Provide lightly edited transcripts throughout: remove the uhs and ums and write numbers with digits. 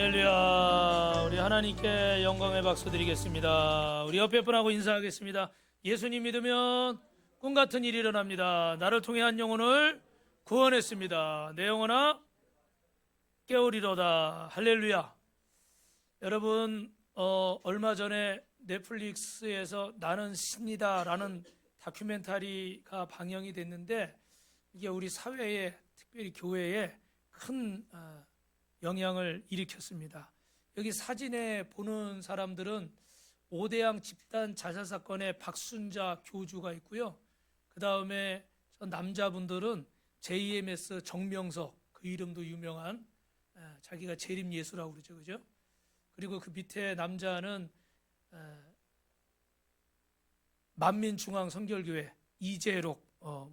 할렐루야. 우리 하나님께 영광의 박수 드리겠습니다. 우리 옆에 분하고 인사하겠습니다. 예수님 믿으면 꿈같은 일이 일어납니다. 나를 통해 한 영혼을 구원했습니다. 내 영혼아 깨우리로다. 할렐루야. 여러분 얼마 전에 넷플릭스에서 나는 신이다 라는 다큐멘터리가 방영이 됐는데, 이게 우리 사회에, 특별히 교회에 큰 영향을 일으켰습니다. 여기 사진에 보는 사람들은 오대양 집단 자살 사건의 박순자 교주가 있고요. 그 다음에 남자분들은 JMS 정명석, 그 이름도 유명한, 자기가 재림예수라고 그러죠, 그죠? 그리고 그 밑에 남자는 만민중앙선결교회 이재록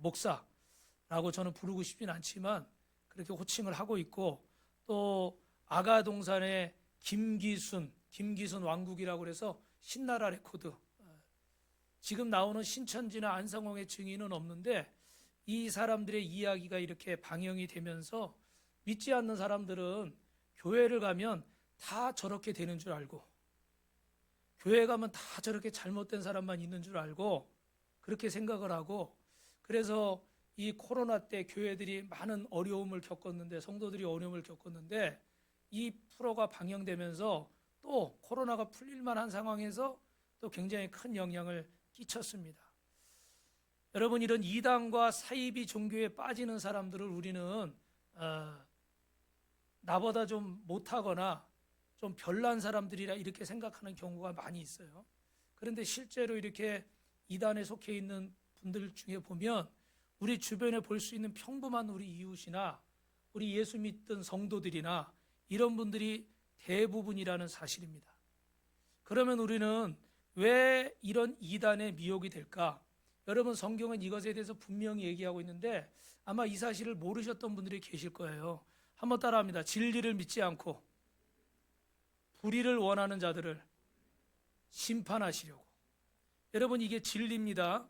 목사라고 저는 부르고 싶진 않지만 그렇게 호칭을 하고 있고, 또 아가동산의 김기순 왕국이라고 그래서 신나라 레코드, 지금 나오는 신천지나 안성홍의 증인은 없는데 이 사람들의 이야기가 이렇게 방영이 되면서 믿지 않는 사람들은 교회를 가면 다 저렇게 되는 줄 알고, 교회 가면 다 저렇게 잘못된 사람만 있는 줄 알고 그렇게 생각을 하고, 그래서 이 코로나 때 교회들이 많은 어려움을 겪었는데, 성도들이 어려움을 겪었는데, 이 프로가 방영되면서 또 코로나가 풀릴만한 상황에서 또 굉장히 큰 영향을 끼쳤습니다. 여러분, 이런 이단과 사이비 종교에 빠지는 사람들을 우리는 나보다 좀 못하거나 좀 별난 사람들이라 이렇게 생각하는 경우가 많이 있어요. 그런데 실제로 이렇게 이단에 속해 있는 분들 중에 보면 우리 주변에 볼 수 있는 평범한 우리 이웃이나 우리 예수 믿던 성도들이나 이런 분들이 대부분이라는 사실입니다. 그러면 우리는 왜 이런 이단의 미혹이 될까? 여러분, 성경은 이것에 대해서 분명히 얘기하고 있는데 아마 이 사실을 모르셨던 분들이 계실 거예요. 한번 따라합니다. 진리를 믿지 않고 불의를 원하는 자들을 심판하시려고. 여러분, 이게 진리입니다.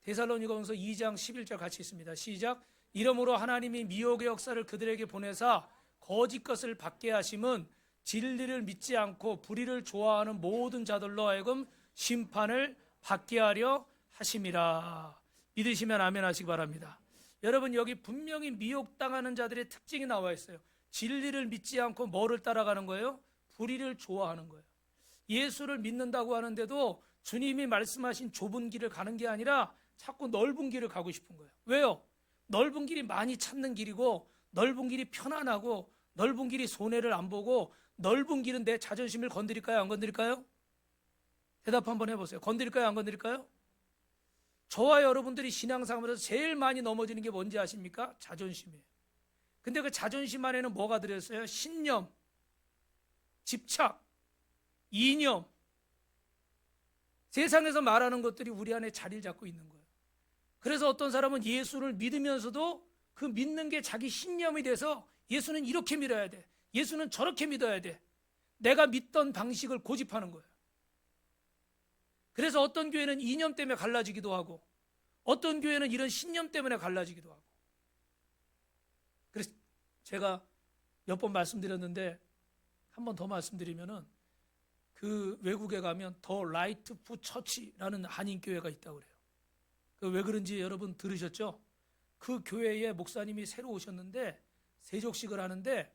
데살로니가전서 2장 11절 같이 있습니다. 시작. 이러므로 하나님이 미혹의 역사를 그들에게 보내사 거짓 것을 받게 하심은 진리를 믿지 않고 불의를 좋아하는 모든 자들로 하여금 심판을 받게 하려 하심이라. 믿으시면 아멘 하시기 바랍니다. 여러분, 여기 분명히 미혹당하는 자들의 특징이 나와 있어요. 진리를 믿지 않고 뭐를 따라가는 거예요? 불의를 좋아하는 거예요. 예수를 믿는다고 하는데도 주님이 말씀하신 좁은 길을 가는 게 아니라 자꾸 넓은 길을 가고 싶은 거예요. 왜요? 넓은 길이 많이 찾는 길이고, 넓은 길이 편안하고, 넓은 길이 손해를 안 보고, 넓은 길은 내 자존심을 건드릴까요? 안 건드릴까요? 대답 한번 해보세요. 건드릴까요? 안 건드릴까요? 저와 여러분들이 신앙생활에서 제일 많이 넘어지는 게 뭔지 아십니까? 자존심이에요. 근데 그 자존심 안에는 뭐가 들어있어요? 신념, 집착, 이념, 세상에서 말하는 것들이 우리 안에 자리를 잡고 있는 거예요. 그래서 어떤 사람은 예수를 믿으면서도 그 믿는 게 자기 신념이 돼서 예수는 이렇게 믿어야 돼, 예수는 저렇게 믿어야 돼, 내가 믿던 방식을 고집하는 거예요. 그래서 어떤 교회는 이념 때문에 갈라지기도 하고, 어떤 교회는 이런 신념 때문에 갈라지기도 하고. 그래서 제가 몇 번 말씀드렸는데 한 번 더 말씀드리면은, 그 외국에 가면 더 라이트푸 처치라는 한인교회가 있다고 그래요. 그 왜 그런지 여러분 들으셨죠? 그 교회에 목사님이 새로 오셨는데 세족식을 하는데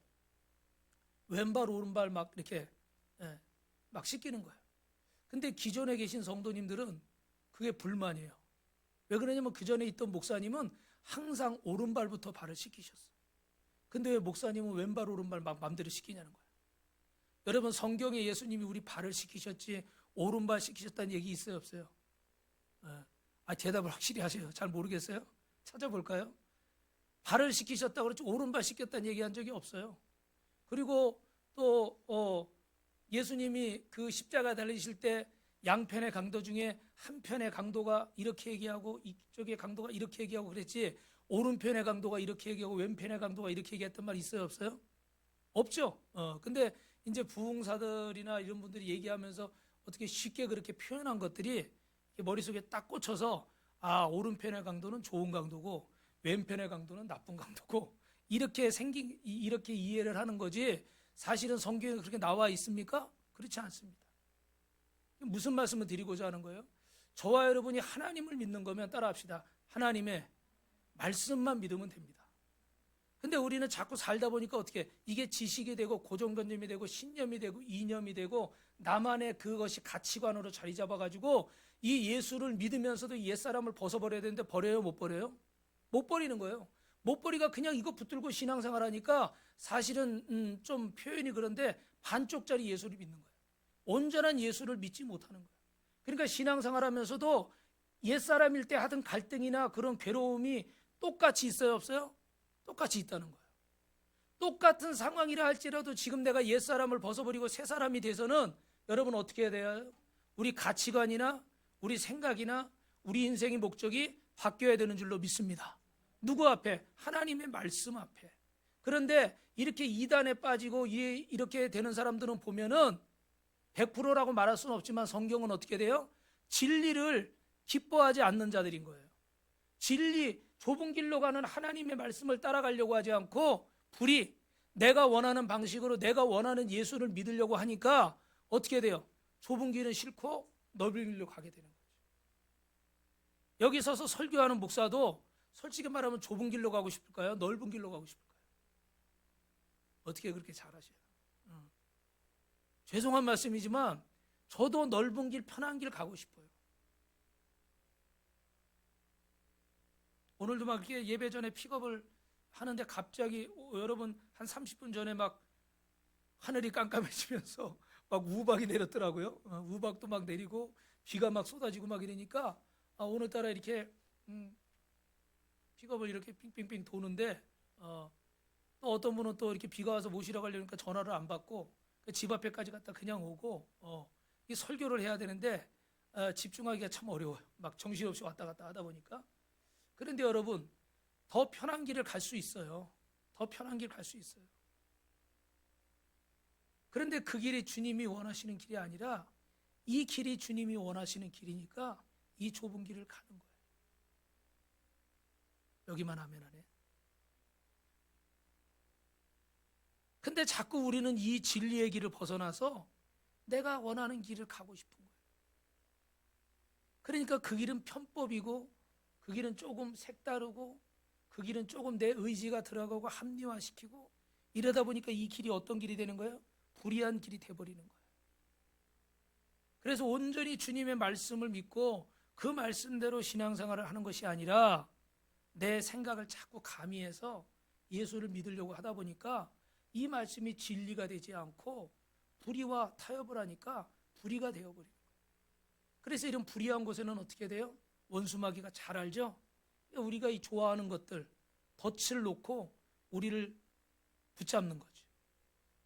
왼발 오른발 막 이렇게 막 씻기는 거예요. 근데 기존에 계신 성도님들은 그게 불만이에요. 왜 그러냐면 그 전에 있던 목사님은 항상 오른발부터 발을 씻기셨어요. 근데 왜 목사님은 왼발 오른발 막 마음대로 씻기냐는 거예요. 여러분, 성경에 예수님이 우리 발을 씻기셨지 오른발 씻기셨다는 얘기 있어요, 없어요? 대답을 확실히 하세요. 잘 모르겠어요? 찾아볼까요? 발을 씻기셨다고 그렇지 오른발 씻겼다는 얘기한 적이 없어요. 그리고 또 예수님이 그 십자가 달리실 때 양편의 강도 중에 한편의 강도가 이렇게 얘기하고 이쪽의 강도가 이렇게 얘기하고 그랬지, 오른편의 강도가 이렇게 얘기하고 왼편의 강도가 이렇게 얘기했던 말 있어요, 없어요? 없죠. 근데 이제 부흥사들이나 이런 분들이 얘기하면서 어떻게 쉽게 그렇게 표현한 것들이 머릿속에 딱 꽂혀서, 오른편의 강도는 좋은 강도고 왼편의 강도는 나쁜 강도고, 이렇게 이해를 하는 거지, 사실은 성경에 그렇게 나와 있습니까? 그렇지 않습니다. 무슨 말씀을 드리고자 하는 거예요? 저와 여러분이 하나님을 믿는 거면 따라합시다. 하나님의 말씀만 믿으면 됩니다. 근데 우리는 자꾸 살다 보니까 어떻게 이게 지식이 되고 고정관념이 되고 신념이 되고 이념이 되고 나만의 그것이 가치관으로 자리 잡아가지고 이 예수를 믿으면서도 옛사람을 벗어버려야 되는데 버려요? 못 버려요? 못 버리는 거예요. 못 버리가 그냥 이거 붙들고 신앙생활 하니까 사실은 좀 표현이 그런데 반쪽짜리 예수를 믿는 거예요. 온전한 예수를 믿지 못하는 거예요. 그러니까 신앙생활 하면서도 옛사람일 때 하던 갈등이나 그런 괴로움이 똑같이 있어요, 없어요? 똑같이 있다는 거예요. 똑같은 상황이라 할지라도 지금 내가 옛사람을 벗어버리고 새사람이 돼서는 여러분 어떻게 해야 돼요? 우리 가치관이나 우리 생각이나 우리 인생의 목적이 바뀌어야 되는 줄로 믿습니다. 누구 앞에? 하나님의 말씀 앞에. 그런데 이렇게 이단에 빠지고 이렇게 되는 사람들은 보면은 100%라고 말할 수는 없지만 성경은 어떻게 돼요? 진리를 기뻐하지 않는 자들인 거예요. 진리, 좁은 길로 가는 하나님의 말씀을 따라가려고 하지 않고 불이 내가 원하는 방식으로 내가 원하는 예수를 믿으려고 하니까 어떻게 돼요? 좁은 길은 싫고 넓은 길로 가게 되는 거죠. 여기 서서 설교하는 목사도 솔직히 말하면 좁은 길로 가고 싶을까요? 넓은 길로 가고 싶을까요? 어떻게 그렇게 잘하셔요? 죄송한 말씀이지만 저도 넓은 길, 편한 길 가고 싶어요. 오늘도 막 이렇게 예배 전에 픽업을 하는데 갑자기 여러분 한 30분 전에 막 하늘이 깜깜해지면서 막 우박이 내렸더라고요. 우박도 막 내리고 비가 막 쏟아지고 막 이러니까 오늘따라 이렇게 픽업을 이렇게 빙빙빙 도는데 또 어떤 분은 또 이렇게 비가 와서 모시러 가려니까 전화를 안 받고 집 앞에까지 갔다 그냥 오고 이 설교를 해야 되는데 집중하기가 참 어려워요. 막 정신없이 왔다 갔다 하다 보니까. 그런데 여러분 더 편한 길을 갈 수 있어요. 더 편한 길 갈 수 있어요. 그런데 그 길이 주님이 원하시는 길이 아니라 이 길이 주님이 원하시는 길이니까 이 좁은 길을 가는 거예요. 여기만 하면 하네. 근데 자꾸 우리는 이 진리의 길을 벗어나서 내가 원하는 길을 가고 싶은 거예요. 그러니까 그 길은 편법이고 그 길은 조금 색다르고 그 길은 조금 내 의지가 들어가고 합리화시키고 이러다 보니까 이 길이 어떤 길이 되는 거예요? 불의한 길이 돼버리는 거예요. 그래서 온전히 주님의 말씀을 믿고 그 말씀대로 신앙생활을 하는 것이 아니라 내 생각을 자꾸 가미해서 예수를 믿으려고 하다 보니까 이 말씀이 진리가 되지 않고 불의와 타협을 하니까 불의가 되어버리는 거예요. 그래서 이런 불의한 곳에는 어떻게 돼요? 원수마귀가 잘 알죠? 우리가 이 좋아하는 것들 덫을 놓고 우리를 붙잡는 거죠.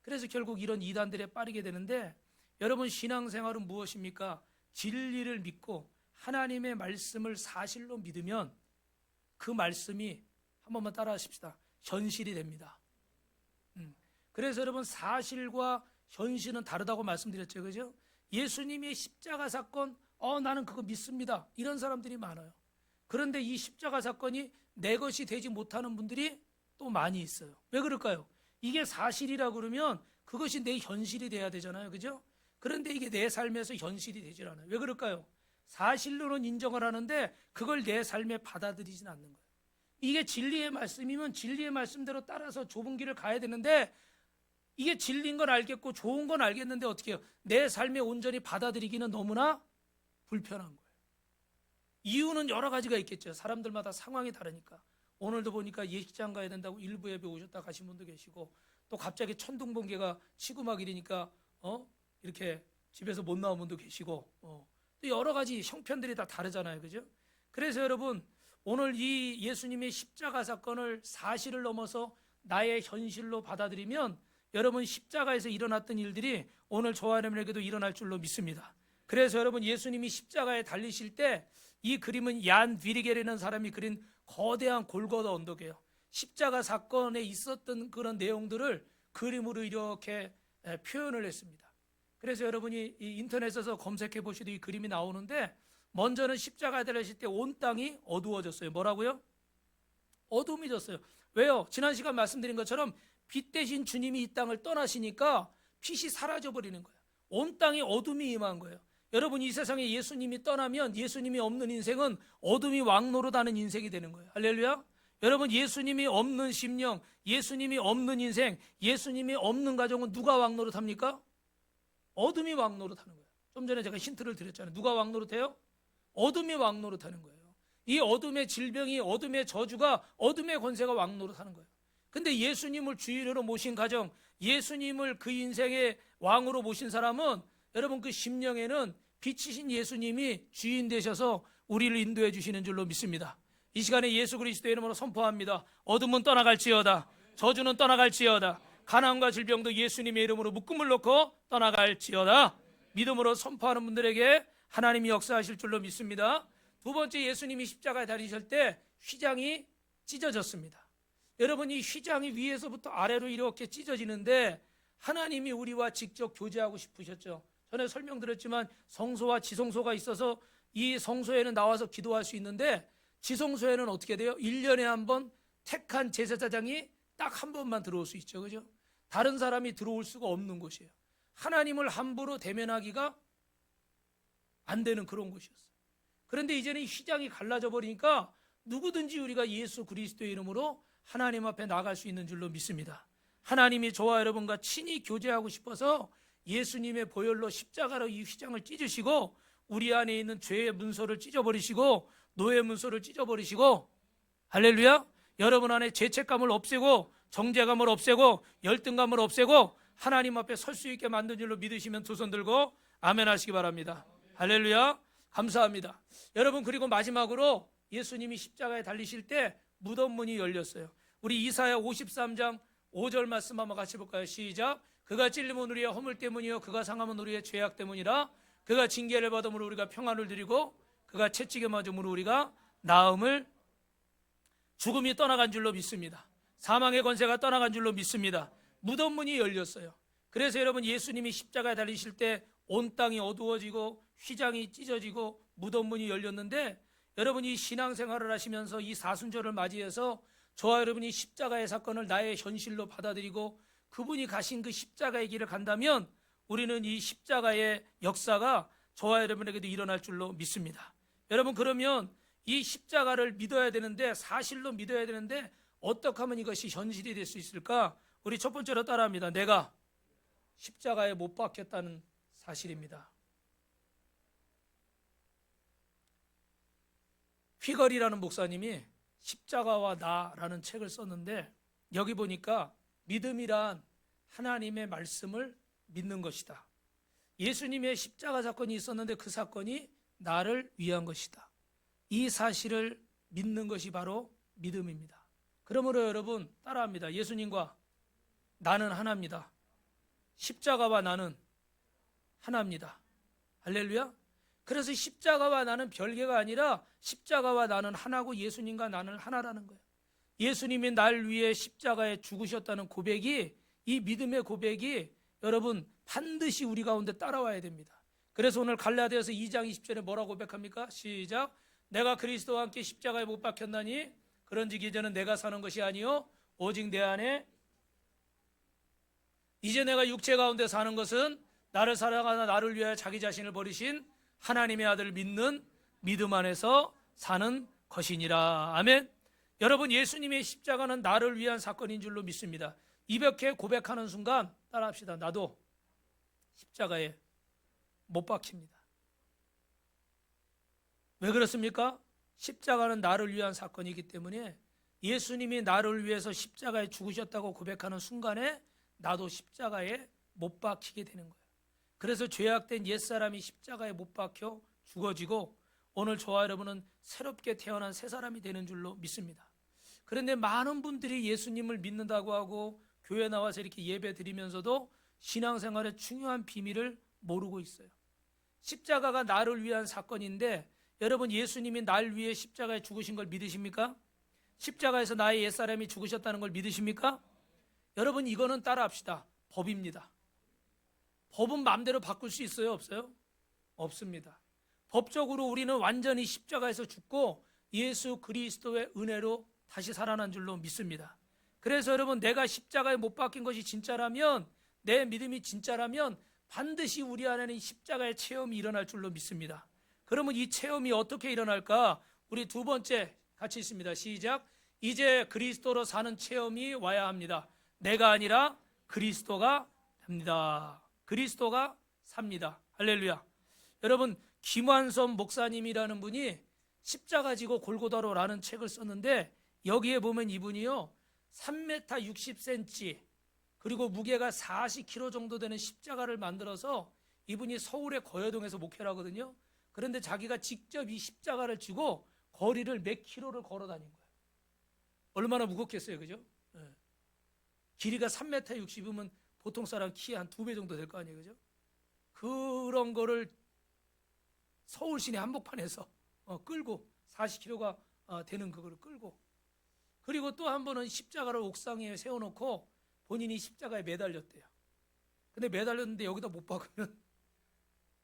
그래서 결국 이런 이단들에 빠지게 되는데 여러분 신앙생활은 무엇입니까? 진리를 믿고 하나님의 말씀을 사실로 믿으면 그 말씀이 한 번만 따라 하십시다. 현실이 됩니다. 그래서 여러분 사실과 현실은 다르다고 말씀드렸죠. 그죠? 예수님의 십자가 사건 나는 그거 믿습니다. 이런 사람들이 많아요. 그런데 이 십자가 사건이 내 것이 되지 못하는 분들이 또 많이 있어요. 왜 그럴까요? 이게 사실이라 그러면 그것이 내 현실이 돼야 되잖아요. 그죠? 그런데 이게 내 삶에서 현실이 되질 않아요. 왜 그럴까요? 사실로는 인정을 하는데 그걸 내 삶에 받아들이진 않는 거예요. 이게 진리의 말씀이면 진리의 말씀대로 따라서 좁은 길을 가야 되는데 이게 진리인 건 알겠고 좋은 건 알겠는데 어떻게 해요? 내 삶에 온전히 받아들이기는 너무나 불편한 거예요. 이유는 여러 가지가 있겠죠. 사람들마다 상황이 다르니까. 오늘도 보니까 예식장 가야 된다고 일부 예배 오셨다 가신 분도 계시고 또 갑자기 천둥번개가 치고 막 이러니까 이렇게 집에서 못 나온 분도 계시고 또 여러 가지 형편들이 다 다르잖아요. 그죠? 그래서 여러분 오늘 이 예수님의 십자가 사건을 사실을 넘어서 나의 현실로 받아들이면 여러분 십자가에서 일어났던 일들이 오늘 저와 여러분에게도 일어날 줄로 믿습니다. 그래서 여러분 예수님이 십자가에 달리실 때 이 그림은 얀 비리겔이라는 사람이 그린 거대한 골고다 언덕이에요. 십자가 사건에 있었던 그런 내용들을 그림으로 이렇게 표현을 했습니다. 그래서 여러분이 이 인터넷에서 검색해 보셔도 이 그림이 나오는데 먼저는 십자가에 달리실 때 온 땅이 어두워졌어요. 뭐라고요? 어둠이 졌어요. 왜요? 지난 시간 말씀드린 것처럼 빛 대신 주님이 이 땅을 떠나시니까 빛이 사라져버리는 거예요. 온 땅에 어둠이 임한 거예요. 여러분, 이 세상에 예수님이 떠나면 예수님이 없는 인생은 어둠이 왕노릇하는 인생이 되는 거예요. 할렐루야. 여러분, 예수님이 없는 심령, 예수님이 없는 인생, 예수님이 없는 가정은 누가 왕노릇합니까? 어둠이 왕노릇하는 거예요. 좀 전에 제가 힌트를 드렸잖아요. 누가 왕노릇해요? 어둠이 왕노릇하는 거예요. 이 어둠의 질병이, 어둠의 저주가, 어둠의 권세가 왕노릇하는 거예요. 근데 예수님을 주인으로 모신 가정, 예수님을 그 인생의 왕으로 모신 사람은 여러분, 그 심령에는 빛이신 예수님이 주인 되셔서 우리를 인도해 주시는 줄로 믿습니다. 이 시간에 예수 그리스도의 이름으로 선포합니다. 어둠은 떠나갈지어다. 저주는 떠나갈지어다. 가난과 질병도 예수님의 이름으로 묶음을 놓고 떠나갈지어다. 믿음으로 선포하는 분들에게 하나님이 역사하실 줄로 믿습니다. 두 번째, 예수님이 십자가에 달리실 때 휘장이 찢어졌습니다. 여러분, 이 휘장이 위에서부터 아래로 이렇게 찢어지는데 하나님이 우리와 직접 교제하고 싶으셨죠. 전에 설명드렸지만 성소와 지성소가 있어서 이 성소에는 나와서 기도할 수 있는데 지성소에는 어떻게 돼요? 1년에 한 번 택한 제사장이 딱 한 번만 들어올 수 있죠. 그죠? 다른 사람이 들어올 수가 없는 곳이에요. 하나님을 함부로 대면하기가 안 되는 그런 곳이었어요. 그런데 이제는 휘장이 갈라져 버리니까 누구든지 우리가 예수 그리스도의 이름으로 하나님 앞에 나갈 수 있는 줄로 믿습니다. 하나님이 저와 여러분과 친히 교제하고 싶어서 예수님의 보혈로 십자가로 이 휘장을 찢으시고 우리 안에 있는 죄의 문서를 찢어버리시고 노예 문서를 찢어버리시고, 할렐루야, 여러분 안에 죄책감을 없애고 정죄감을 없애고 열등감을 없애고 하나님 앞에 설 수 있게 만든 줄로 믿으시면 두 손 들고 아멘 하시기 바랍니다. 할렐루야. 감사합니다. 여러분, 그리고 마지막으로 예수님이 십자가에 달리실 때 무덤 문이 열렸어요. 우리 이사야 53장 5절 말씀 한번 같이 볼까요? 시작. 그가 찔림은 우리의 허물 때문이요 그가 상함은 우리의 죄악 때문이라. 그가 징계를 받음으로 우리가 평안을 드리고 그가 채찍에 맞음으로 우리가 나음을, 죽음이 떠나간 줄로 믿습니다. 사망의 권세가 떠나간 줄로 믿습니다. 무덤 문이 열렸어요. 그래서 여러분, 예수님이 십자가에 달리실 때 온 땅이 어두워지고 휘장이 찢어지고 무덤 문이 열렸는데, 여러분이 신앙생활을 하시면서 이 사순절을 맞이해서 저와 여러분이 십자가의 사건을 나의 현실로 받아들이고 그분이 가신 그 십자가의 길을 간다면 우리는 이 십자가의 역사가 저와 여러분에게도 일어날 줄로 믿습니다. 여러분, 그러면 이 십자가를 믿어야 되는데, 사실로 믿어야 되는데 어떻게 하면 이것이 현실이 될 수 있을까? 우리 첫 번째로 따라합니다. 내가 십자가에 못 박혔다는 사실입니다. 휘걸이라는 목사님이 십자가와 나라는 책을 썼는데, 여기 보니까 믿음이란 하나님의 말씀을 믿는 것이다. 예수님의 십자가 사건이 있었는데 그 사건이 나를 위한 것이다. 이 사실을 믿는 것이 바로 믿음입니다. 그러므로 여러분, 따라합니다. 예수님과 나는 하나입니다. 십자가와 나는 하나입니다. 할렐루야. 그래서 십자가와 나는 별개가 아니라 십자가와 나는 하나고 예수님과 나는 하나라는 거예요. 예수님이 날 위해 십자가에 죽으셨다는 고백이, 이 믿음의 고백이 여러분 반드시 우리 가운데 따라와야 됩니다. 그래서 오늘 갈라디아서 2장 20절에 뭐라고 고백합니까? 시작. 내가 그리스도와 함께 십자가에 못 박혔나니 그런즉 이제는 내가 사는 것이 아니요 오직 내 안에, 이제 내가 육체 가운데 사는 것은 나를 사랑하나 나를 위하여 자기 자신을 버리신 하나님의 아들을 믿는 믿음 안에서 사는 것이니라. 아멘. 여러분, 예수님의 십자가는 나를 위한 사건인 줄로 믿습니다. 이렇게 고백하는 순간 따라합시다. 나도 십자가에 못 박힙니다. 왜 그렇습니까? 십자가는 나를 위한 사건이기 때문에 예수님이 나를 위해서 십자가에 죽으셨다고 고백하는 순간에 나도 십자가에 못 박히게 되는 거예요. 그래서 죄악된 옛사람이 십자가에 못 박혀 죽어지고 오늘 저와 여러분은 새롭게 태어난 새 사람이 되는 줄로 믿습니다. 그런데 많은 분들이 예수님을 믿는다고 하고 교회 나와서 이렇게 예배 드리면서도 신앙생활의 중요한 비밀을 모르고 있어요. 십자가가 나를 위한 사건인데, 여러분, 예수님이 날 위해 십자가에 죽으신 걸 믿으십니까? 십자가에서 나의 옛사람이 죽으셨다는 걸 믿으십니까? 여러분, 이거는 따라합시다. 법입니다. 법은 마음대로 바꿀 수 있어요? 없어요? 없습니다. 법적으로 우리는 완전히 십자가에서 죽고 예수 그리스도의 은혜로 다시 살아난 줄로 믿습니다. 그래서 여러분, 내가 십자가에 못 박힌 것이 진짜라면, 내 믿음이 진짜라면 반드시 우리 안에는 십자가의 체험이 일어날 줄로 믿습니다. 그러면 이 체험이 어떻게 일어날까? 우리 두 번째 같이 있습니다. 시작. 이제 그리스도로 사는 체험이 와야 합니다. 내가 아니라 그리스도가 됩니다. 그리스도가 삽니다. 할렐루야. 여러분, 김완선 목사님이라는 분이 십자가 지고 골고다로라는 책을 썼는데, 여기에 보면 이분이요 3m 60cm 그리고 무게가 40kg 정도 되는 십자가를 만들어서, 이분이 서울의 거여동에서 목회를 하거든요. 그런데 자기가 직접 이 십자가를 지고 거리를 몇 킬로를 걸어 다닌 거예요. 얼마나 무겁겠어요, 그죠? 네. 길이가 3m 60이면 보통 사람 키 한 2배 정도 될 거 아니에요, 그죠? 그런 거를 서울 시내 한복판에서 끌고 40kg가 되는 그거를 끌고, 그리고 또 한 번은 십자가를 옥상에 세워놓고 본인이 십자가에 매달렸대요. 근데 매달렸는데 여기다 못 박으면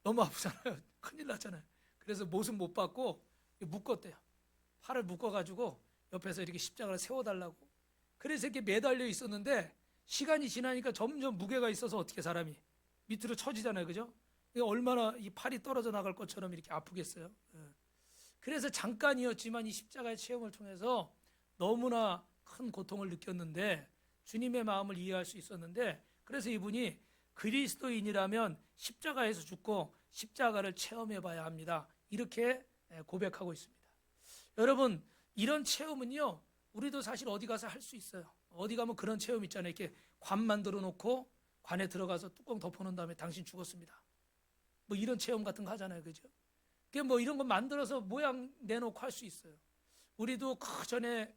너무 아프잖아요. 큰일 났잖아요. 그래서 못은 못 박고 묶었대요. 팔을 묶어가지고 옆에서 이렇게 십자가를 세워달라고. 그래서 이렇게 매달려 있었는데, 시간이 지나니까 점점 무게가 있어서 어떻게 사람이 밑으로 처지잖아요, 그죠? 얼마나 이 팔이 떨어져 나갈 것처럼 이렇게 아프겠어요. 그래서 잠깐이었지만 이 십자가의 체험을 통해서 너무나 큰 고통을 느꼈는데, 주님의 마음을 이해할 수 있었는데, 그래서 이분이 그리스도인이라면 십자가에서 죽고 십자가를 체험해 봐야 합니다. 이렇게 고백하고 있습니다. 여러분, 이런 체험은요, 우리도 사실 어디 가서 할 수 있어요. 어디 가면 그런 체험 있잖아요. 이렇게 관 만들어 놓고 관에 들어가서 뚜껑 덮어놓은 다음에 당신 죽었습니다. 뭐 이런 체험 같은 거 하잖아요, 그죠? 그게 뭐 이런 거 만들어서 모양 내놓고 할 수 있어요. 우리도 그 전에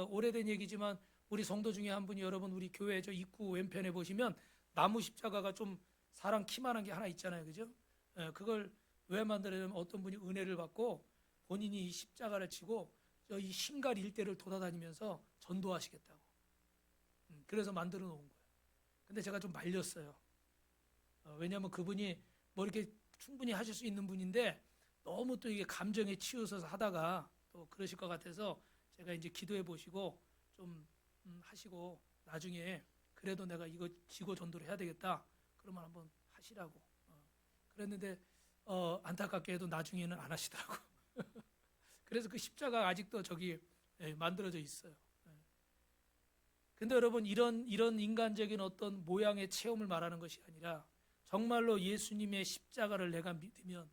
오래된 얘기지만, 우리 성도 중에 한 분이, 여러분 우리 교회 저 입구 왼편에 보시면 나무 십자가가 좀 사람 키만한 게 하나 있잖아요, 그죠? 그걸 왜 만들냐면, 어떤 분이 은혜를 받고 본인이 이 십자가를 치고 이 신갈 일대를 돌아다니면서 전도하시겠다고. 그래서 만들어 놓은 거예요. 근데 제가 좀 말렸어요. 왜냐하면 그분이 뭐 이렇게 충분히 하실 수 있는 분인데, 너무 또 이게 감정에 치우쳐서 하다가 또 그러실 것 같아서, 제가 이제 기도해 보시고 좀 하시고, 나중에 그래도 내가 이거 지고 전도를 해야 되겠다, 그러면 한번 하시라고 그랬는데, 안타깝게도 나중에는 안 하시더라고. 그래서 그 십자가 아직도 저기 만들어져 있어요. 근데 여러분, 이런 인간적인 어떤 모양의 체험을 말하는 것이 아니라, 정말로 예수님의 십자가를 내가 믿으면,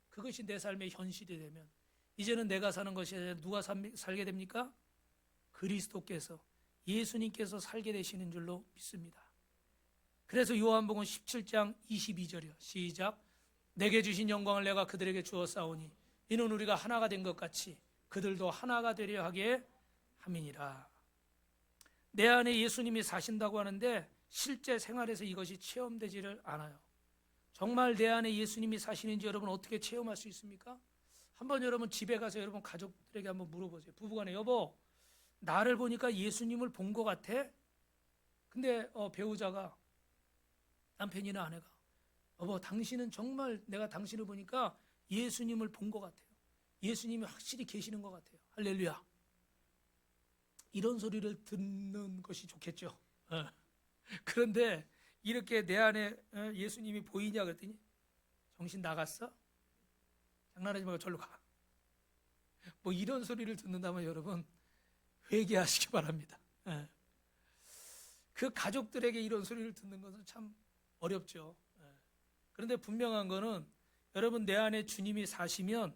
그것이 내 삶의 현실이 되면, 이제는 내가 사는 것이 아니라 누가 살게 됩니까? 그리스도께서, 예수님께서 살게 되시는 줄로 믿습니다. 그래서 요한복음 17장 22절이요. 시작. 내게 주신 영광을 내가 그들에게 주었사오니 이는 우리가 하나가 된 것 같이 그들도 하나가 되려 하게 함이니라. 내 안에 예수님이 사신다고 하는데, 실제 생활에서 이것이 체험되지를 않아요. 정말 내 안에 예수님이 사시는지 여러분 어떻게 체험할 수 있습니까? 한번 여러분 집에 가서 여러분 가족들에게 한번 물어보세요. 부부간에, 여보, 나를 보니까 예수님을 본 것 같아? 근데 배우자가, 남편이나 아내가, 여보, 당신은 정말 내가 당신을 보니까 예수님을 본 것 같아요. 예수님이 확실히 계시는 것 같아요. 할렐루야. 이런 소리를 듣는 것이 좋겠죠. 그런데 이렇게 내 안에 예수님이 보이냐 그랬더니, 정신 나갔어? 장난하지 말고 절로 가. 뭐 이런 소리를 듣는다면 여러분 회개하시기 바랍니다. 그 가족들에게 이런 소리를 듣는 것은 참 어렵죠. 그런데 분명한 거는, 여러분 내 안에 주님이 사시면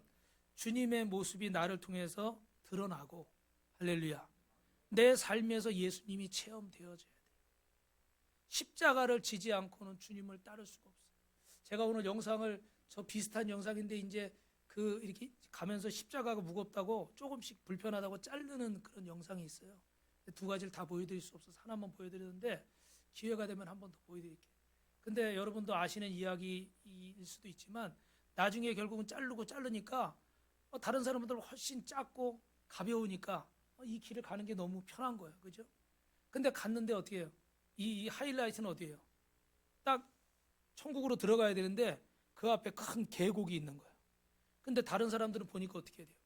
주님의 모습이 나를 통해서 드러나고, 할렐루야, 내 삶에서 예수님이 체험되어져야 돼요. 십자가를 지지 않고는 주님을 따를 수가 없어요. 제가 오늘 영상을, 저 비슷한 영상인데 이제 이렇게 가면서 십자가가 무겁다고 조금씩 불편하다고 자르는 그런 영상이 있어요. 두 가지를 다 보여드릴 수 없어서 하나만 보여드리는데, 기회가 되면 한 번 더 보여드릴게요. 근데 여러분도 아시는 이야기일 수도 있지만, 나중에 결국은 자르니까 다른 사람보다 훨씬 작고 가벼우니까 이 길을 가는 게 너무 편한 거예요. 그죠? 근데 갔는데 어떻게 해요? 이 하이라이트는 어디예요? 딱 천국으로 들어가야 되는데 그 앞에 큰 계곡이 있는 거예요. 근데 다른 사람들은 보니까 어떻게 해야 돼요?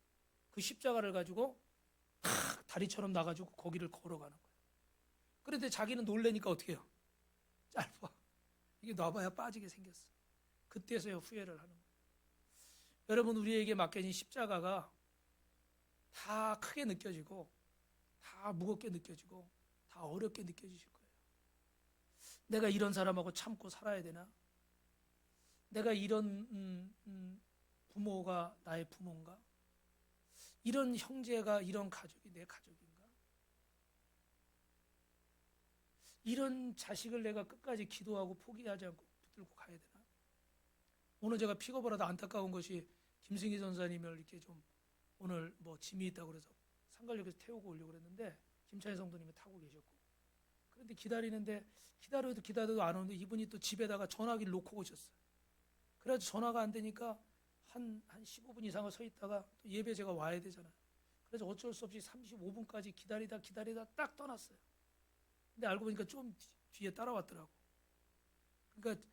그 십자가를 가지고 다리처럼 나가지고 거기를 걸어가는 거예요. 그런데 자기는 놀래니까 어떻게 해요? 짧아. 이게 놔봐야 빠지게 생겼어. 그때서야 후회를 하는 거예요. 여러분, 우리에게 맡겨진 십자가가 다 크게 느껴지고 다 무겁게 느껴지고 다 어렵게 느껴지실 거예요. 내가 이런 사람하고 참고 살아야 되나? 내가 이런 부모가 나의 부모인가? 이런 형제가, 이런 가족이 내 가족인가? 이런 자식을 내가 끝까지 기도하고 포기하지 않고 붙들고 가야 되나? 오늘 제가 픽업을 하다 안타까운 것이 김승희 전사님을 이렇게 좀 오늘 뭐 짐이 있다고 그래서 상갈역에서 태우고 오려고 그랬는데 김찬희 성도님이 타고 계셨고, 그런데 기다려도 안 오는데 이분이 또 집에다가 전화기를 놓고 오셨어요. 그래서 전화가 안 되니까 한 15분 이상을 서 있다가 또 예배 제가 와야 되잖아요. 그래서 어쩔 수 없이 35분까지 기다리다 딱 떠났어요. 근데 알고 보니까 좀 뒤에 따라왔더라고. 그러니까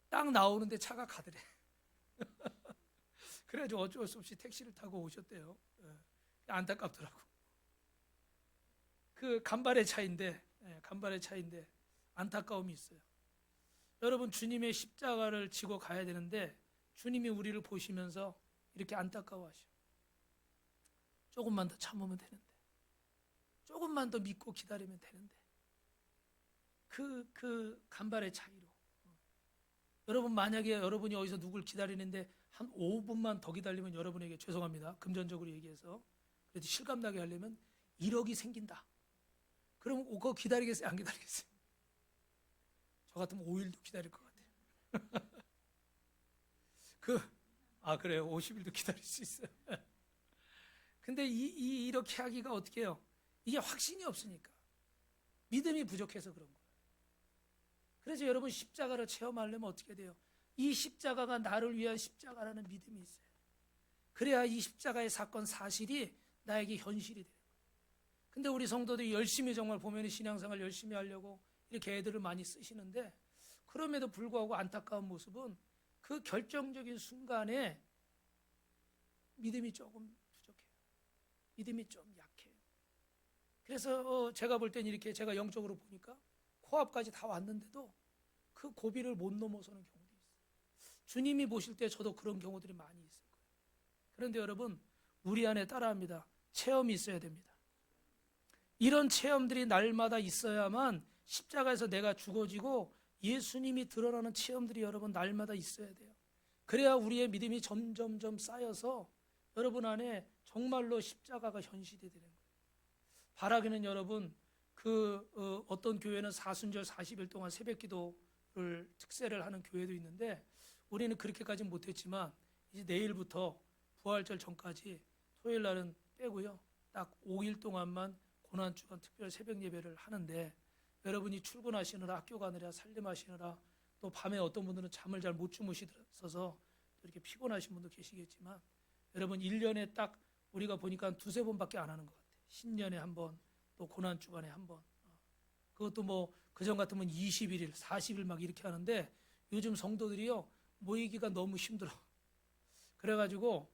딱 나오는데 차가 가더래. 그래가지고 어쩔 수 없이 택시를 타고 오셨대요. 예. 안타깝더라고. 그 간발의 차인데 안타까움이 있어요. 여러분, 주님의 십자가를 지고 가야 되는데 주님이 우리를 보시면서 이렇게 안타까워하셔. 조금만 더 참으면 되는데, 조금만 더 믿고 기다리면 되는데, 그 간발의 차이로. 여러분, 만약에 여러분이 어디서 누굴 기다리는데 한 5분만 더 기다리면 여러분에게, 죄송합니다, 금전적으로 얘기해서, 그래도 실감나게 하려면 1억이 생긴다. 그럼 그거 기다리겠어요? 안 기다리겠어요? 저 같으면 5일도 기다릴 것 같아요. 그래요. 50일도 기다릴 수 있어요. 근데 이렇게 하기가 어떻게 해요? 이게 확신이 없으니까. 믿음이 부족해서 그런 거예요. 그래서 여러분, 십자가를 체험하려면 어떻게 돼요? 이 십자가가 나를 위한 십자가라는 믿음이 있어요. 그래야 이 십자가의 사건 사실이 나에게 현실이 돼요. 근데 우리 성도들이 열심히, 정말 보면 신앙생활 열심히 하려고 이렇게 애들을 많이 쓰시는데, 그럼에도 불구하고 안타까운 모습은 그 결정적인 순간에 믿음이 조금 부족해요. 믿음이 좀 약해요. 그래서 제가 볼 땐 이렇게, 제가 영적으로 보니까 코앞까지 다 왔는데도 그 고비를 못 넘어서는 경우도 있어요. 주님이 보실 때 저도 그런 경우들이 많이 있을 거예요. 그런데 여러분, 우리 안에 따라합니다. 체험이 있어야 됩니다. 이런 체험들이 날마다 있어야만 십자가에서 내가 죽어지고 예수님이 드러나는 체험들이 여러분 날마다 있어야 돼요. 그래야 우리의 믿음이 점점점 쌓여서 여러분 안에 정말로 십자가가 현실이 되는 거예요. 바라기는 여러분, 어떤 교회는 사순절 40일 동안 새벽 기도를 특세를 하는 교회도 있는데, 우리는 그렇게까지는 못했지만 이제 내일부터 부활절 전까지 토요일 날은 빼고요, 딱 5일 동안만 고난주간 특별 새벽 예배를 하는데, 여러분이 출근하시느라, 학교 가느라, 살림하시느라, 또 밤에 어떤 분들은 잠을 잘 못 주무시어서 이렇게 피곤하신 분도 계시겠지만, 여러분 1년에 딱 우리가 보니까 두세 번밖에 안 하는 것 같아요. 신년에 한 번, 또 고난주간에 한 번. 그것도 뭐 그전 같으면 21일, 40일 막 이렇게 하는데, 요즘 성도들이요, 모이기가 너무 힘들어. 그래가지고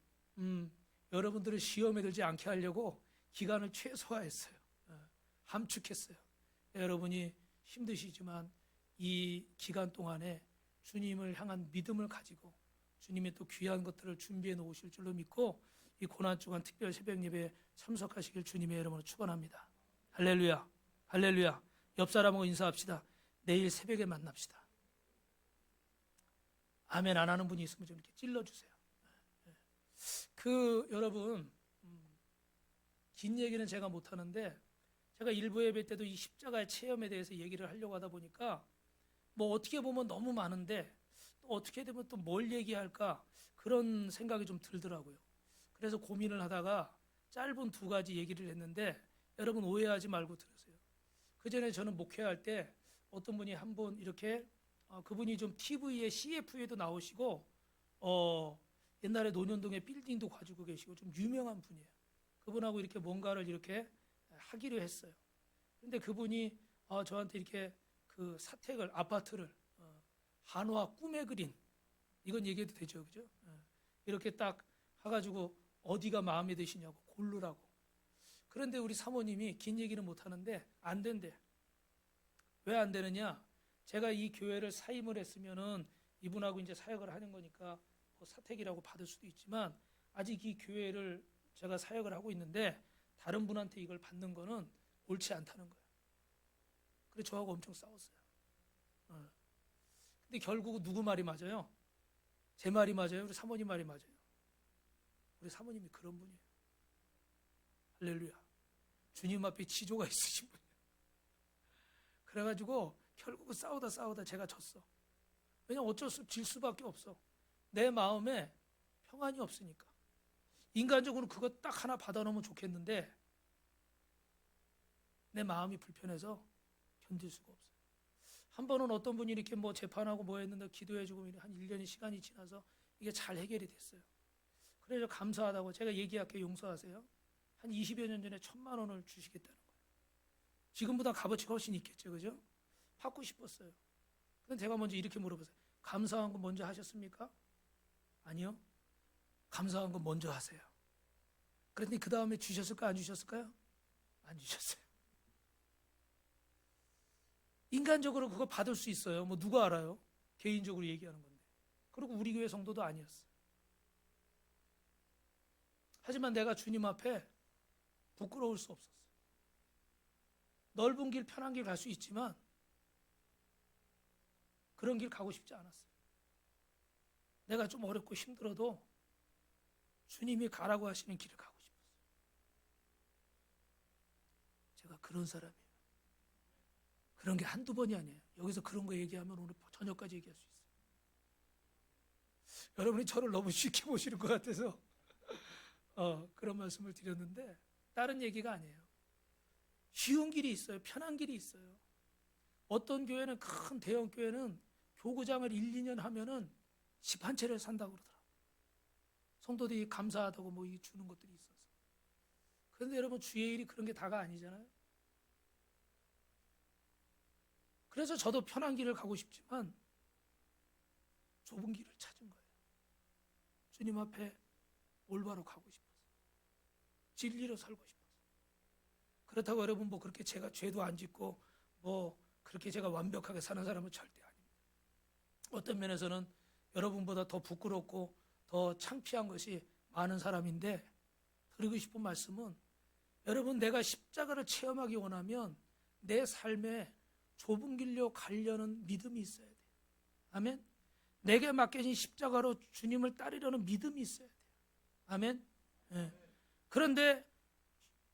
여러분들을 시험에 들지 않게 하려고 기간을 최소화했어요. 함축했어요. 여러분이 힘드시지만 이 기간 동안에 주님을 향한 믿음을 가지고 주님의 또 귀한 것들을 준비해 놓으실 줄로 믿고, 이 고난주간 특별 새벽 예배에 참석하시길 주님의 이름으로 축원합니다. 할렐루야, 할렐루야. 옆 사람하고 인사합시다. 내일 새벽에 만납시다. 아멘 안 하는 분이 있으면 좀 이렇게 찔러주세요. 여러분, 긴 얘기는 제가 못하는데, 제가 일부 예배 때도 이 십자가의 체험에 대해서 얘기를 하려고 하다 보니까 뭐 어떻게 보면 너무 많은데 또 어떻게 되면 또 뭘 얘기할까, 그런 생각이 좀 들더라고요. 그래서 고민을 하다가 짧은 2가지 얘기를 했는데, 여러분 오해하지 말고 들으세요. 그 전에 저는 목회할 때 어떤 분이 한 분 이렇게, 그분이 좀 TV에 CF에도 나오시고 옛날에 논현동에 빌딩도 가지고 계시고 좀 유명한 분이에요. 그분하고 이렇게 뭔가를 이렇게 하기로 했어요. 그런데 그분이 저한테 이렇게 그 사택을, 아파트를, 한화 꿈의 그린, 이건 얘기해도 되죠, 그죠? 이렇게 딱 해가지고 어디가 마음에 드시냐고 고르라고. 그런데 우리 사모님이, 긴 얘기는 못 하는데, 안 된대. 왜 안 되느냐? 제가 이 교회를 사임을 했으면은 이분하고 이제 사역을 하는 거니까 뭐 사택이라고 받을 수도 있지만 아직 이 교회를 제가 사역을 하고 있는데 다른 분한테 이걸 받는 거는 옳지 않다는 거예요. 그래서 저하고 엄청 싸웠어요. 근데 결국 누구 말이 맞아요? 제 말이 맞아요? 우리 사모님 말이 맞아요? 우리 사모님이 그런 분이에요. 할렐루야. 주님 앞에 지조가 있으신 분이에요. 그래가지고 결국은 싸우다 제가 졌어. 왜냐면 어쩔 수 없이 질 수밖에 없어. 내 마음에 평안이 없으니까. 인간적으로 그거 딱 하나 받아놓으면 좋겠는데 내 마음이 불편해서 견딜 수가 없어요. 한 번은 어떤 분이 이렇게 뭐 재판하고 뭐 했는데 기도해주고 한 1년의 시간이 지나서 이게 잘 해결이 됐어요. 그래서 감사하다고 제가 얘기할게 용서하세요. 한 20여 년 전에 1,000만 원을 주시겠다는 거예요. 지금보다 값어치가 훨씬 있겠죠. 그죠? 받고 싶었어요. 근데 제가 먼저 이렇게 물어보세요. 감사한 거 먼저 하셨습니까? 아니요. 감사한 거 먼저 하세요. 그랬더니 그 다음에 주셨을까 안 주셨을까요? 안 주셨어요. 인간적으로 그거 받을 수 있어요. 뭐 누가 알아요? 개인적으로 얘기하는 건데. 그리고 우리 교회 성도도 아니었어. 하지만 내가 주님 앞에 부끄러울 수 없었어. 넓은 길, 편한 길 갈 수 있지만 그런 길 가고 싶지 않았어요. 내가 좀 어렵고 힘들어도 주님이 가라고 하시는 길을 가고 싶었어요. 제가 그런 사람이에요. 그런 게 한두 번이 아니에요. 여기서 그런 거 얘기하면 오늘 저녁까지 얘기할 수 있어요. 여러분이 저를 너무 쉽게 보시는 것 같아서 그런 말씀을 드렸는데 다른 얘기가 아니에요. 쉬운 길이 있어요. 편한 길이 있어요. 어떤 교회는 큰 대형 교회는 교구장을 1, 2년 하면은 집 한 채를 산다고 그러더라고요. 성도들이 감사하다고 뭐 주는 것들이 있어서. 그런데 여러분 주의 일이 그런 게 다가 아니잖아요. 그래서 저도 편한 길을 가고 싶지만 좁은 길을 찾은 거예요. 주님 앞에 올바로 가고 싶어서. 진리로 살고 싶어서. 그렇다고 여러분 뭐 그렇게 제가 죄도 안 짓고 뭐 그렇게 제가 완벽하게 사는 사람은 절대 아닙니다. 어떤 면에서는 여러분보다 더 부끄럽고 더 창피한 것이 많은 사람인데 드리고 싶은 말씀은 여러분 내가 십자가를 체험하기 원하면 내 삶에 좁은 길로 가려는 믿음이 있어야 돼요. 아멘. 내게 맡겨진 십자가로 주님을 따르려는 믿음이 있어야 돼요. 아멘. 네. 그런데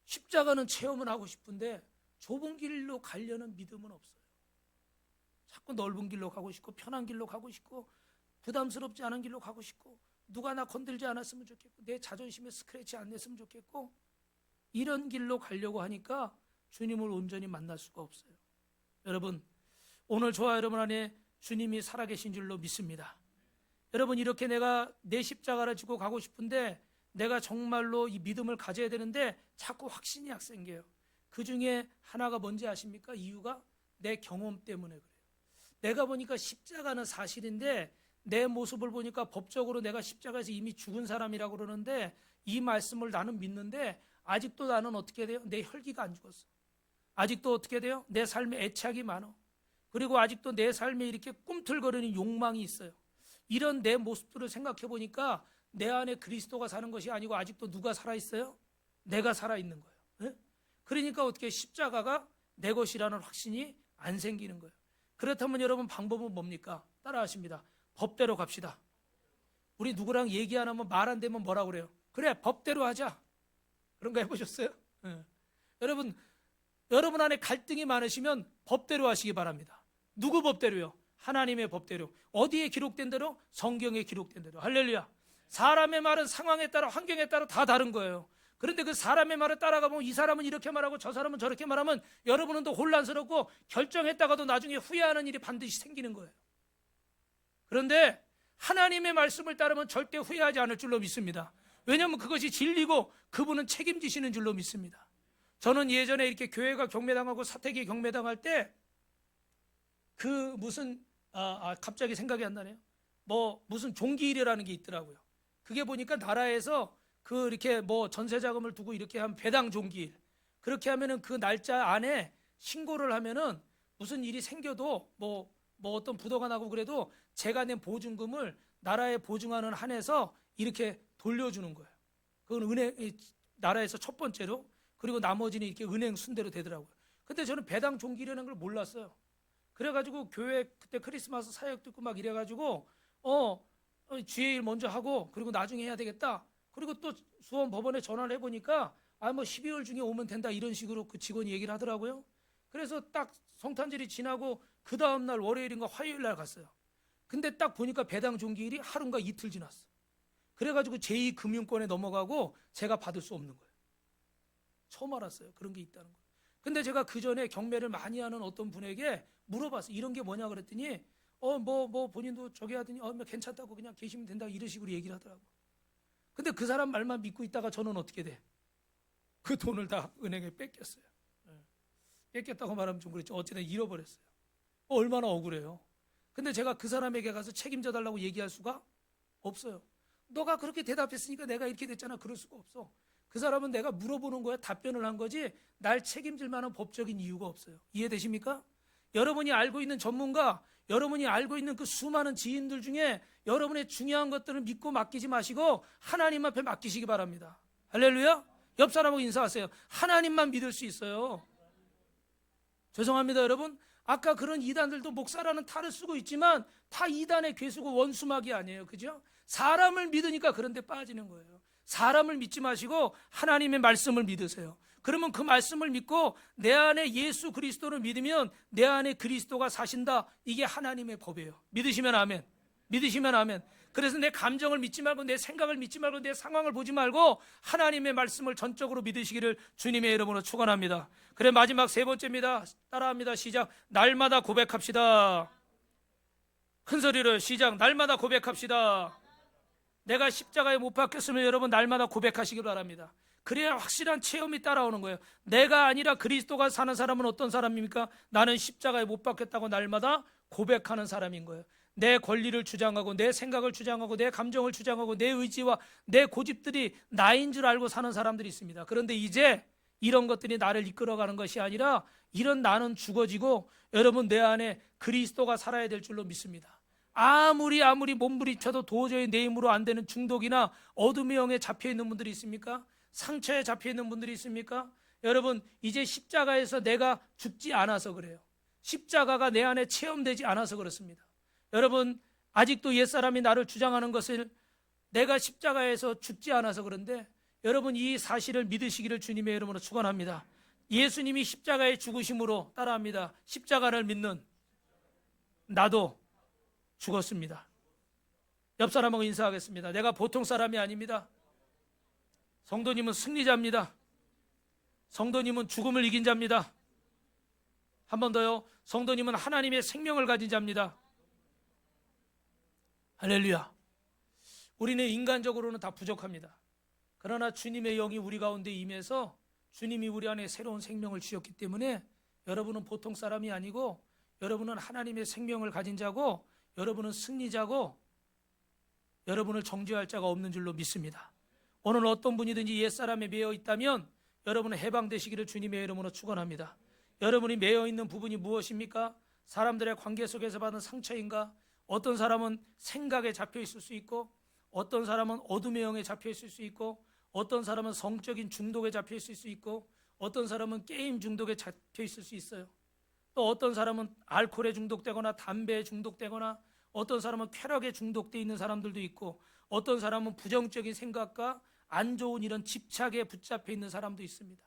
십자가는 체험을 하고 싶은데 좁은 길로 가려는 믿음은 없어요. 자꾸 넓은 길로 가고 싶고 편한 길로 가고 싶고 부담스럽지 않은 길로 가고 싶고 누가 나 건들지 않았으면 좋겠고 내 자존심에 스크래치 안 냈으면 좋겠고 이런 길로 가려고 하니까 주님을 온전히 만날 수가 없어요. 여러분 오늘 저와 여러분 안에 주님이 살아계신 줄로 믿습니다. 여러분 이렇게 내가 내 십자가를 지고 가고 싶은데 내가 정말로 이 믿음을 가져야 되는데 자꾸 확신이 약 생겨요. 그 중에 하나가 뭔지 아십니까? 이유가 내 경험 때문에 그래요. 내가 보니까 십자가는 사실인데 내 모습을 보니까 법적으로 내가 십자가에서 이미 죽은 사람이라고 그러는데 이 말씀을 나는 믿는데 아직도 나는 어떻게 돼요? 내 혈기가 안 죽었어. 아직도 어떻게 돼요? 내 삶에 애착이 많아. 그리고 아직도 내 삶에 이렇게 꿈틀거리는 욕망이 있어요. 이런 내 모습들을 생각해 보니까 내 안에 그리스도가 사는 것이 아니고 아직도 누가 살아있어요? 내가 살아있는 거예요. 네? 그러니까 어떻게 십자가가 내 것이라는 확신이 안 생기는 거예요. 그렇다면 여러분 방법은 뭡니까? 따라하십니다. 법대로 갑시다. 우리 누구랑 얘기 안 하면 말 안 되면 뭐라 그래요? 그래 법대로 하자. 그런 거 해보셨어요? 네. 여러분 안에 갈등이 많으시면 법대로 하시기 바랍니다. 누구 법대로요? 하나님의 법대로. 어디에 기록된 대로? 성경에 기록된 대로. 할렐루야. 사람의 말은 상황에 따라 환경에 따라 다 다른 거예요. 그런데 그 사람의 말을 따라가면 이 사람은 이렇게 말하고 저 사람은 저렇게 말하면 여러분은 더 혼란스럽고 결정했다가도 나중에 후회하는 일이 반드시 생기는 거예요. 그런데 하나님의 말씀을 따르면 절대 후회하지 않을 줄로 믿습니다. 왜냐하면 그것이 진리고 그분은 책임지시는 줄로 믿습니다. 저는 예전에 이렇게 교회가 경매당하고 사택이 경매당할 때 그 무슨 갑자기 생각이 안 나네요. 뭐 무슨 종기일이라는 게 있더라고요. 그게 보니까 나라에서 그 이렇게 뭐 전세 자금을 두고 이렇게 하면 배당 종기일. 그렇게 하면은 그 날짜 안에 신고를 하면은 무슨 일이 생겨도 뭐 어떤 부도가 나고 그래도 제가 낸 보증금을 나라에 보증하는 한에서 이렇게 돌려주는 거예요. 그건 은행 나라에서 첫 번째로, 그리고 나머지는 이렇게 은행 순대로 되더라고요. 근데 저는 배당 종기라는 걸 몰랐어요. 그래가지고 교회 그때 크리스마스 사역도 있고 막 이래가지고 주일 먼저 하고 그리고 나중에 해야 되겠다. 그리고 또 수원 법원에 전화를 해보니까 뭐 12월 중에 오면 된다 이런 식으로 그 직원이 얘기를 하더라고요. 그래서 딱 성탄절이 지나고 그 다음날 월요일인가 화요일 날 갔어요. 근데 딱 보니까 배당 종기일이 하루인가 이틀 지났어. 그래가지고 제2금융권에 넘어가고 제가 받을 수 없는 거예요. 처음 알았어요. 그런 게 있다는 거. 근데 제가 그 전에 경매를 많이 하는 어떤 분에게 물어봤어요. 이런 게 뭐냐 그랬더니 뭐 본인도 저기 하더니 뭐 괜찮다고 그냥 계시면 된다 이런 식으로 얘기를 하더라고. 근데 그 사람 말만 믿고 있다가 저는 어떻게 돼? 그 돈을 다 은행에 뺏겼어요. 뺏겼다고 말하면 좀 그렇죠. 어쨌든 잃어버렸어요. 얼마나 억울해요. 근데 제가 그 사람에게 가서 책임져 달라고 얘기할 수가 없어요. 너가 그렇게 대답했으니까 내가 이렇게 됐잖아. 그럴 수가 없어. 그 사람은 내가 물어보는 거에 답변을 한 거지 날 책임질 만한 법적인 이유가 없어요. 이해되십니까? 여러분이 알고 있는 전문가, 여러분이 알고 있는 그 수많은 지인들 중에 여러분의 중요한 것들을 믿고 맡기지 마시고 하나님 앞에 맡기시기 바랍니다. 할렐루야. 옆 사람하고 인사하세요. 하나님만 믿을 수 있어요. 죄송합니다 여러분. 아까 그런 이단들도 목사라는 탈을 쓰고 있지만 다 이단의 괴수고 원수막이 아니에요. 그죠? 사람을 믿으니까 그런 데 빠지는 거예요. 사람을 믿지 마시고 하나님의 말씀을 믿으세요. 그러면 그 말씀을 믿고 내 안에 예수 그리스도를 믿으면 내 안에 그리스도가 사신다. 이게 하나님의 법이에요. 믿으시면 아멘. 믿으시면 아멘. 그래서 내 감정을 믿지 말고 내 생각을 믿지 말고 내 상황을 보지 말고 하나님의 말씀을 전적으로 믿으시기를 주님의 이름으로 축원합니다. 그래 마지막 세 번째입니다. 따라합니다. 시작. 날마다 고백합시다. 큰 소리로 시작. 날마다 고백합시다. 내가 십자가에 못 박혔으면 여러분 날마다 고백하시길 바랍니다. 그래야 확실한 체험이 따라오는 거예요. 내가 아니라 그리스도가 사는 사람은 어떤 사람입니까? 나는 십자가에 못 박혔다고 날마다 고백하는 사람인 거예요. 내 권리를 주장하고 내 생각을 주장하고 내 감정을 주장하고 내 의지와 내 고집들이 나인 줄 알고 사는 사람들이 있습니다. 그런데 이제 이런 것들이 나를 이끌어가는 것이 아니라 이런 나는 죽어지고 여러분 내 안에 그리스도가 살아야 될 줄로 믿습니다. 아무리 몸부림쳐도 도저히 내 힘으로 안 되는 중독이나 어둠의 영에 잡혀 있는 분들이 있습니까? 상처에 잡혀 있는 분들이 있습니까? 여러분 이제 십자가에서 내가 죽지 않아서 그래요. 십자가가 내 안에 체험되지 않아서 그렇습니다. 여러분 아직도 옛사람이 나를 주장하는 것을 내가 십자가에서 죽지 않아서 그런데 여러분 이 사실을 믿으시기를 주님의 이름으로 축원합니다. 예수님이 십자가에 죽으심으로 따라합니다. 십자가를 믿는 나도 죽었습니다. 옆 사람하고 인사하겠습니다. 내가 보통 사람이 아닙니다. 성도님은 승리자입니다. 성도님은 죽음을 이긴 자입니다. 한 번 더요. 성도님은 하나님의 생명을 가진 자입니다. 할렐루야. 우리는 인간적으로는 다 부족합니다. 그러나 주님의 영이 우리 가운데 임해서 주님이 우리 안에 새로운 생명을 주셨기 때문에 여러분은 보통 사람이 아니고 여러분은 하나님의 생명을 가진 자고 여러분은 승리자고 여러분을 정죄할 자가 없는 줄로 믿습니다. 오늘 어떤 분이든지 옛사람에 매여 있다면 여러분은 해방되시기를 주님의 이름으로 축원합니다. 여러분이 매여 있는 부분이 무엇입니까? 사람들의 관계 속에서 받은 상처인가? 어떤 사람은 생각에 잡혀 있을 수 있고 어떤 사람은 어둠의 영에 잡혀 있을 수 있고 어떤 사람은 성적인 중독에 잡혀 있을 수 있고 어떤 사람은 게임 중독에 잡혀 있을 수 있어요. 또 어떤 사람은 알코올에 중독되거나 담배에 중독되거나 어떤 사람은 쾌락에 중독되어 있는 사람들도 있고 어떤 사람은 부정적인 생각과 안 좋은 이런 집착에 붙잡혀 있는 사람도 있습니다.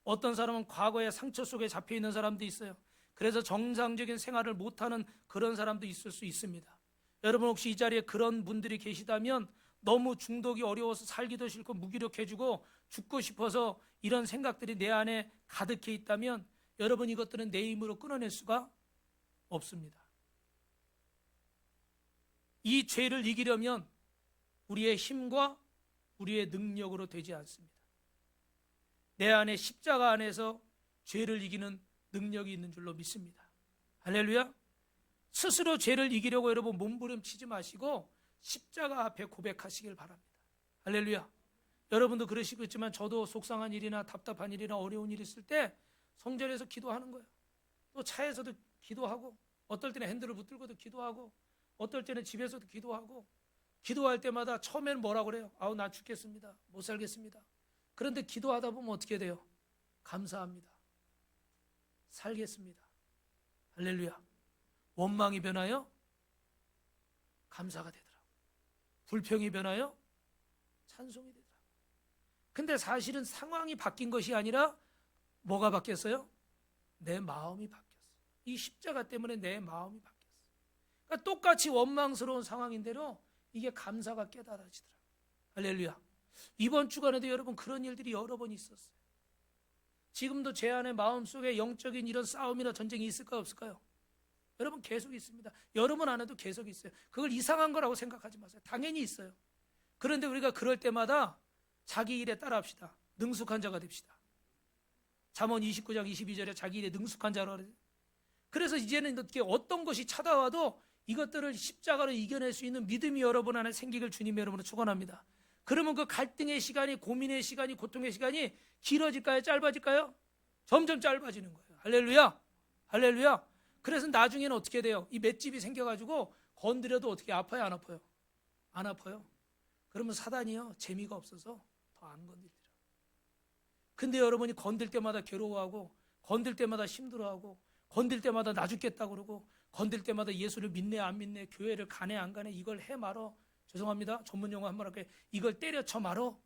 어떤 사람은 과거의 상처 속에 잡혀 있는 사람도 있어요. 그래서 정상적인 생활을 못하는 그런 사람도 있을 수 있습니다. 여러분 혹시 이 자리에 그런 분들이 계시다면 너무 중독이 어려워서 살기도 싫고 무기력해지고 죽고 싶어서 이런 생각들이 내 안에 가득해 있다면 여러분 이것들은 내 힘으로 끊어낼 수가 없습니다. 이 죄를 이기려면 우리의 힘과 우리의 능력으로 되지 않습니다. 내 안에 십자가 안에서 죄를 이기는 능력이 있는 줄로 믿습니다. 할렐루야. 스스로 죄를 이기려고 여러분 몸부림치지 마시고 십자가 앞에 고백하시길 바랍니다. 할렐루야. 여러분도 그러시겠지만 저도 속상한 일이나 답답한 일이나 어려운 일이 있을 때 성전에서 기도하는 거예요. 또 차에서도 기도하고, 어떨 때는 핸들을 붙들고도 기도하고, 어떨 때는 집에서도 기도하고, 기도할 때마다 처음에는 뭐라고 그래요? 아우 나 죽겠습니다, 못 살겠습니다. 그런데 기도하다 보면 어떻게 돼요? 감사합니다, 살겠습니다. 할렐루야. 원망이 변하여 감사가 되더라고요. 불평이 변하여 찬송이 되더라고요. 근데 사실은 상황이 바뀐 것이 아니라 뭐가 바뀌었어요? 내 마음이 바뀌었어요. 이 십자가 때문에 내 마음이 바뀌었어요. 그러니까 똑같이 원망스러운 상황인데도 이게 감사가 깨달아지더라고요. 할렐루야. 이번 주간에도 여러분 그런 일들이 여러 번 있었어요. 지금도 제 안에 마음속에 영적인 이런 싸움이나 전쟁이 있을까요, 없을까요? 여러분 계속 있습니다. 여러분 안에도 계속 있어요. 그걸 이상한 거라고 생각하지 마세요. 당연히 있어요. 그런데 우리가 그럴 때마다 자기 일에 따라합시다. 능숙한 자가 됩시다. 잠언 29장 22절에 자기 일에 능숙한 자라고 그래요. 그래서 이제는 어떻게 어떤 것이 찾아와도 이것들을 십자가로 이겨낼 수 있는 믿음이 여러분 안에 생기길 주님의 이름으로 축원합니다. 그러면 그 갈등의 시간이, 고민의 시간이, 고통의 시간이 길어질까요, 짧아질까요? 점점 짧아지는 거예요. 할렐루야. 할렐루야. 그래서 나중에는 어떻게 돼요? 이 맷집이 생겨가지고 건드려도 어떻게 아파요, 안 아파요? 안 아파요. 그러면 사단이요, 재미가 없어서 더 안 건드리더라고요. 근데 여러분이 건들 때마다 괴로워하고, 건들 때마다 힘들어하고, 건들 때마다 나 죽겠다 그러고, 건들 때마다 예수를 믿네 안 믿네, 교회를 가네 안 가네, 이걸 해 말어, 죄송합니다, 전문 용어 한번 할게요, 이걸 때려쳐 말어,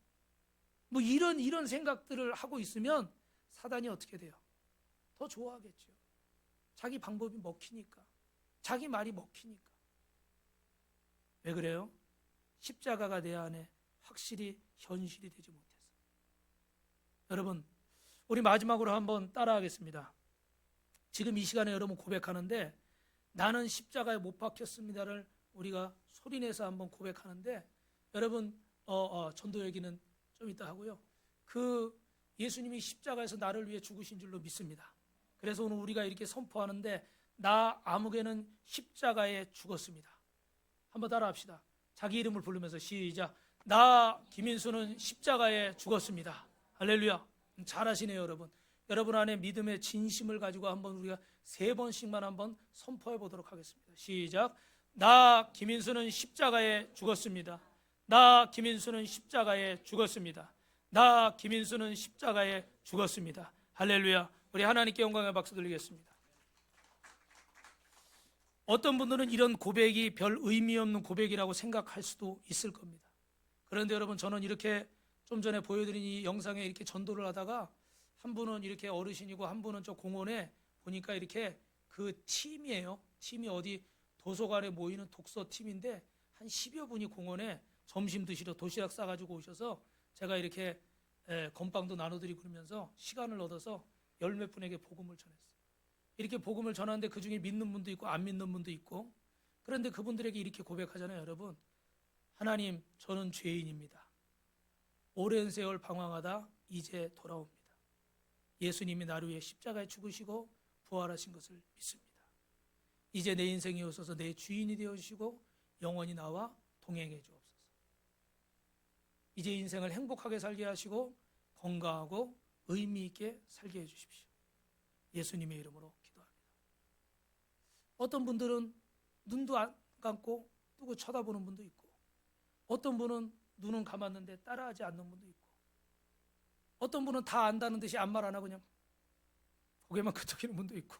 뭐 이런 생각들을 하고 있으면 사단이 어떻게 돼요? 더 좋아하겠죠. 자기 방법이 먹히니까, 자기 말이 먹히니까. 왜 그래요? 십자가가 내 안에 확실히 현실이 되지 못해서. 여러분, 우리 마지막으로 한번 따라하겠습니다. 지금 이 시간에 여러분 고백하는데, 나는 십자가에 못 박혔습니다를 우리가 소리내서 한번 고백하는데, 여러분 전도 얘기는 좀 이따 하고요. 그 예수님이 십자가에서 나를 위해 죽으신 줄로 믿습니다. 그래서 오늘 우리가 이렇게 선포하는데, 나 아무개는 십자가에 죽었습니다. 한번 따라합시다. 자기 이름을 부르면서 시작. 나 김인수는 십자가에 죽었습니다. 할렐루야. 잘하시네요, 여러분. 여러분 안에 믿음의 진심을 가지고 한번 우리가 3번씩만 한번 선포해 보도록 하겠습니다. 시작. 나 김인수는 십자가에 죽었습니다. 나 김인수는 십자가에 죽었습니다. 나 김인수는 십자가에 죽었습니다. 할렐루야. 우리 하나님께 영광의 박수 드리겠습니다. 어떤 분들은 이런 고백이 별 의미 없는 고백이라고 생각할 수도 있을 겁니다. 그런데 여러분, 저는 이렇게 좀 전에 보여드린 이 영상에 이렇게 전도를 하다가 한 분은 이렇게 어르신이고 한 분은 저 공원에 보니까 이렇게 그 팀이에요. 팀이 어디 도서관에 모이는 독서 팀인데 한 10여 분이 공원에 점심 드시러 도시락 싸가지고 오셔서 제가 이렇게 건빵도 나눠드리고 그러면서 시간을 얻어서 10몇 분에게 복음을 전했어요. 이렇게 복음을 전하는데 그 중에 믿는 분도 있고 안 믿는 분도 있고, 그런데 그분들에게 이렇게 고백하잖아요. 여러분, 하나님, 저는 죄인입니다. 오랜 세월 방황하다 이제 돌아옵니다. 예수님이 나를 위해 십자가에 죽으시고 부활하신 것을 믿습니다. 이제 내 인생에 오셔서 내 주인이 되어주시고 영원히 나와 동행해 주옵소서. 이제 인생을 행복하게 살게 하시고 건강하고 의미 있게 살게 해주십시오. 예수님의 이름으로 기도합니다. 어떤 분들은 눈도 안 감고 뜨고 쳐다보는 분도 있고, 어떤 분은 눈은 감았는데 따라하지 않는 분도 있고, 어떤 분은 다 안다는 듯이 아무 말 안 하고 그냥 고개만 끄덕이는 분도 있고,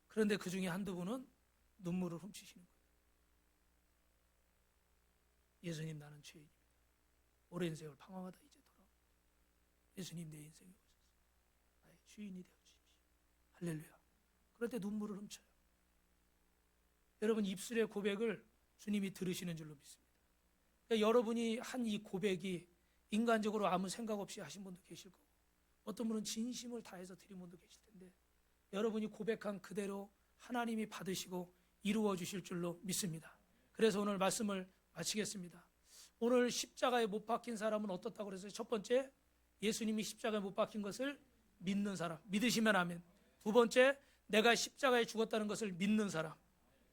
그런데 그 중에 한두 분은 눈물을 훔치시는 거예요. 예수님, 나는 죄인입니다. 오랜 세월 방황하다 이제 돌아옵니다. 예수님, 내 인생에 오셔서 나의 주인이 되어주십시오. 할렐루야. 그런데 눈물을 훔쳐요. 여러분, 입술의 고백을 주님이 들으시는 줄로 믿습니다. 그러니까 여러분이 한 이 고백이 인간적으로 아무 생각 없이 하신 분도 계실 거고, 어떤 분은 진심을 다해서 드린 분도 계실 텐데, 여러분이 고백한 그대로 하나님이 받으시고 이루어 주실 줄로 믿습니다. 그래서 오늘 말씀을 마치겠습니다. 오늘 십자가에 못 박힌 사람은 어떻다고 그랬어요? 첫 번째, 예수님이 십자가에 못 박힌 것을 믿는 사람, 믿으시면 아멘. 두 번째, 내가 십자가에 죽었다는 것을 믿는 사람,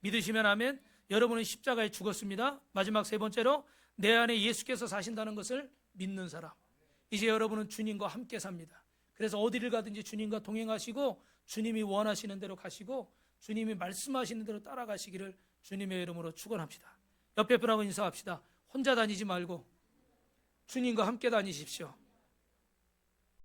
믿으시면 아멘. 여러분은 십자가에 죽었습니다. 마지막 세 번째로, 내 안에 예수께서 사신다는 것을 믿는 사람. 이제 여러분은 주님과 함께 삽니다. 그래서 어디를 가든지 주님과 동행하시고 주님이 원하시는 대로 가시고, 주님이 말씀하시는 대로 따라가시기를 주님의 이름으로 축원합니다. 옆에 분하고 인사합시다. 혼자 다니지 말고 주님과 함께 다니십시오.